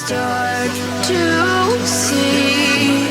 start to see.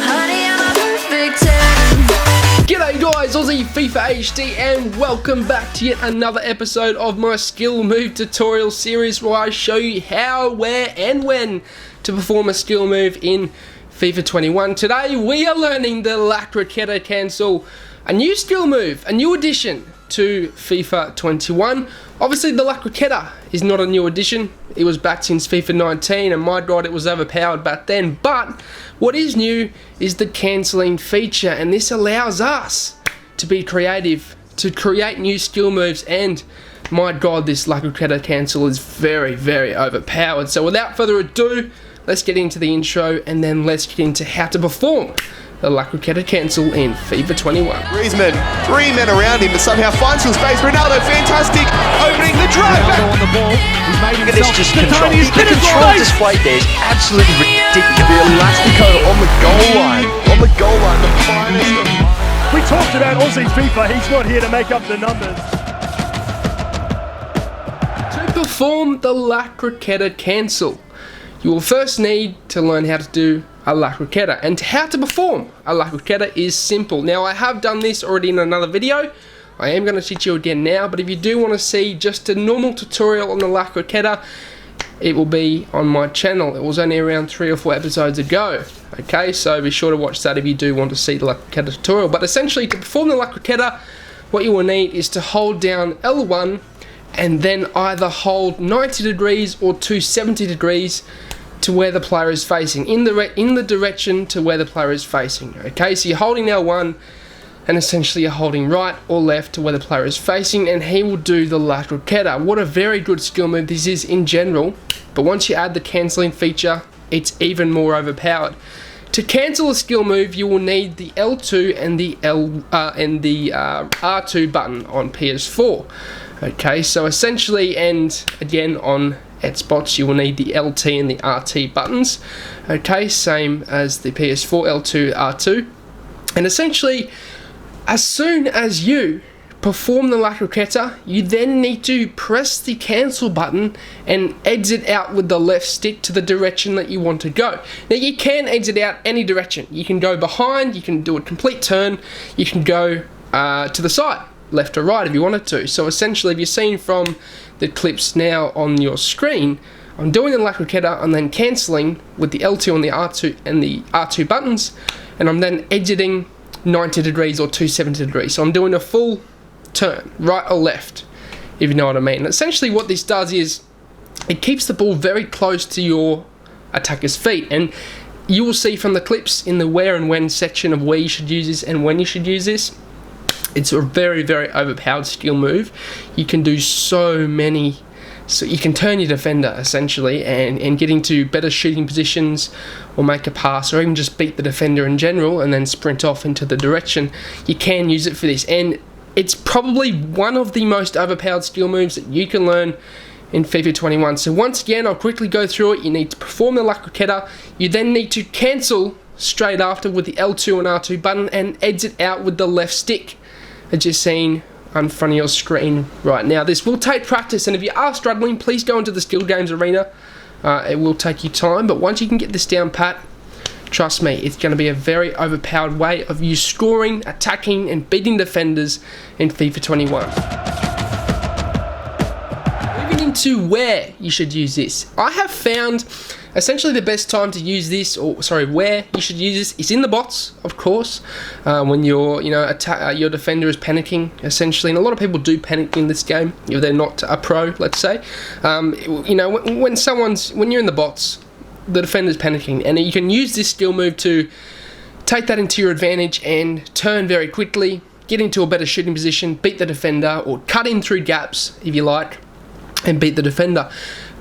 Honey, I'm a perfect 10. G'day guys, Aussie FIFA HD, and welcome back to yet another episode of my skill move tutorial series where I show you how, where and when to perform a skill move in FIFA 21. Today we are learning the La Croqueta cancel, a new skill move, a new addition to FIFA 21. Obviously the La Croqueta is not a new addition. It was back since FIFA 19 and my god, it was overpowered back then. But what is new is the cancelling feature, and this allows us to be creative, to create new skill moves, and my god, this La Croqueta cancel is very, very overpowered. So without further ado, let's get into the intro and then let's get into how to perform the La Croqueta cancel in FIFA 21. Griezmann, three men around him, but somehow finds some space. Ronaldo, fantastic, opening the drive. Ronaldo on the ball. He's made Look at this, just control. He's The control displayed there is absolutely ridiculous. The Elastico on the goal line. On the goal line, the finest of... We talked about Aussie FIFA. He's not here to make up the numbers. To perform the La Croqueta cancel, you will first need to learn how to do a La Croqueta, and how to perform a La Croqueta is simple. Now, I have done this already in another video. I am going to teach you again now, but if you do want to see just a normal tutorial on the La Croqueta, it will be on my channel. It was only around 3 or 4 episodes ago. Okay, so be sure to watch that if you do want to see the La Croqueta tutorial. But essentially, to perform the La Croqueta, what you will need is to hold down L1 and then either hold 90 degrees or 270 degrees to where the player is facing, in the direction to where the player is facing. Okay, so you're holding L1 and essentially you're holding right or left to where the player is facing, and he will do the La Croqueta. What a very good skill move this is in general, but once you add the cancelling feature, it's even more overpowered. To cancel a skill move, you will need the L2 and the R2 button on PS4. Okay, so essentially, and again on Xbox, you will need the LT and the RT buttons. Okay, same as the PS4, L2, R2. And essentially, as soon as you perform the La Croqueta, you then need to press the cancel button and exit out with the left stick to the direction that you want to go. Now, you can exit out any direction. You can go behind, you can do a complete turn, you can go to the side, left or right if you wanted to. So essentially, if you're seeing from the clips now on your screen, I'm doing the La Croqueta and then cancelling with the L2 and the R2 and the R2 buttons, and I'm then exiting 90 degrees or 270 degrees. So I'm doing a full turn, right or left, if you know what I mean. Essentially what this does is it keeps the ball very close to your attacker's feet, and you will see from the clips in the where and when section of where you should use this and when you should use this. It's a very, very overpowered skill move. You can do so many, so you can turn your defender essentially and get into better shooting positions or make a pass or even just beat the defender in general and then sprint off into the direction. You can use it for this, and it's probably one of the most overpowered skill moves that you can learn in FIFA 21. So once again, I'll quickly go through it. You need to perform the La Croqueta. You then need to cancel straight after with the L2 and R2 button and exit out with the left stick, as you're seeing in front of your screen right now. This will take practice, and if you are struggling, please go into the skill games arena. It will take you time, but once you can get this down pat, trust me, it's going to be a very overpowered way of you scoring, attacking and beating defenders in FIFA 21. Moving into where you should use this, I have found essentially the best time to use this, where you should use this is in the bots, of course, when your your defender is panicking essentially, and a lot of people do panic in this game if they're not a pro, let's say. When you're in the bots, the defender's panicking, and you can use this skill move to take that into your advantage and turn very quickly, get into a better shooting position, beat the defender, or cut in through gaps if you like, and beat the defender.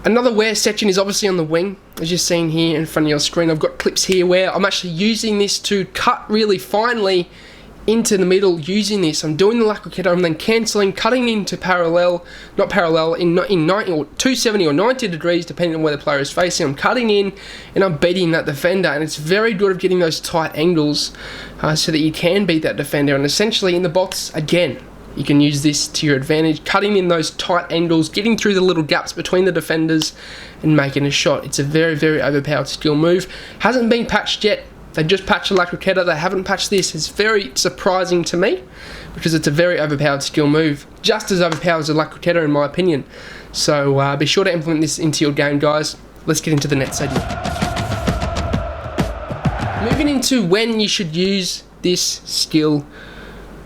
Another where section is obviously on the wing, as you're seeing here in front of your screen. I've got clips here where I'm actually using this to cut really finely into the middle using this. I'm doing the La Croqueta and then cancelling, cutting into not parallel, in 90 or 270 or 90 degrees depending on where the player is facing. I'm cutting in and I'm beating that defender, and it's very good at getting those tight angles so that you can beat that defender. And essentially in the box, again, you can use this to your advantage, cutting in those tight angles, getting through the little gaps between the defenders and making a shot. It's a very, very overpowered skill move. Hasn't been patched yet. They just patched the Croqueta. They haven't patched this. It's very surprising to me because it's a very overpowered skill move. Just as overpowered as the Croqueta in my opinion. So be sure to implement this into your game, guys. Let's get into the next segment. Moving into when you should use this skill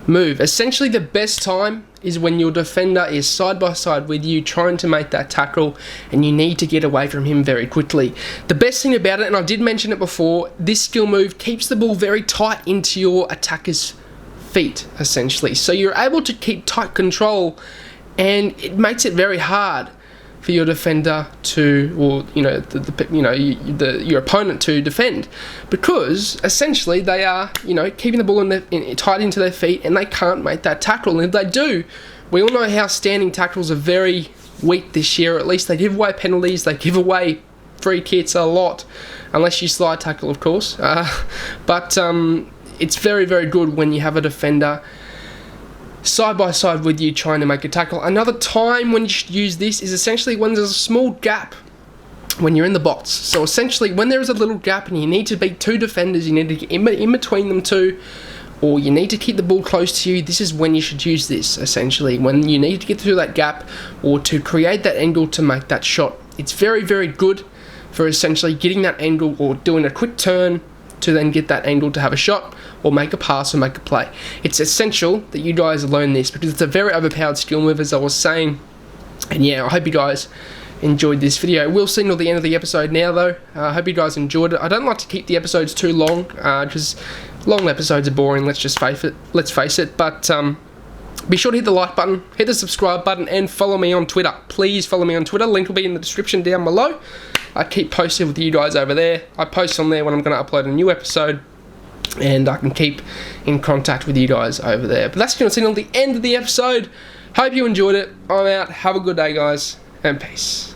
move. Essentially, the best time is when your defender is side by side with you trying to make that tackle and you need to get away from him very quickly. The best thing about it, and I did mention it before, this skill move keeps the ball very tight into your attacker's feet, essentially. So you're able to keep tight control, and it makes it very hard for your defender to, or your opponent to defend, because essentially they are keeping the ball tight into their feet, and they can't make that tackle. And if they do, we all know how standing tackles are very weak this year. At least they give away penalties, they give away free kicks a lot, unless you slide tackle, of course. But it's very, very good when you have a defender side by side with you trying to make a tackle. Another time when you should use this is essentially when there's a small gap when you're in the box. So essentially when there is a little gap and you need to beat two defenders, you need to get in between them two, or you need to keep the ball close to you, this is when you should use this, essentially, when you need to get through that gap or to create that angle to make that shot. It's very, very good for essentially getting that angle or doing a quick turn to then get that angle to have a shot or make a pass or make a play. It's essential that you guys learn this because it's a very overpowered skill move, as I was saying. And yeah, I hope you guys enjoyed this video. We'll see you at the end of the episode now, though. I hope you guys enjoyed it. I don't like to keep the episodes too long because long episodes are boring, let's face it. But be sure to hit the like button, hit the subscribe button, and follow me on Twitter. Please follow me on Twitter. Link will be in the description down below. I keep posting with you guys over there. I post on there when I'm going to upload a new episode, and I can keep in contact with you guys over there. But that's going to see you at the end of the episode. Hope you enjoyed it. I'm out. Have a good day, guys, and peace.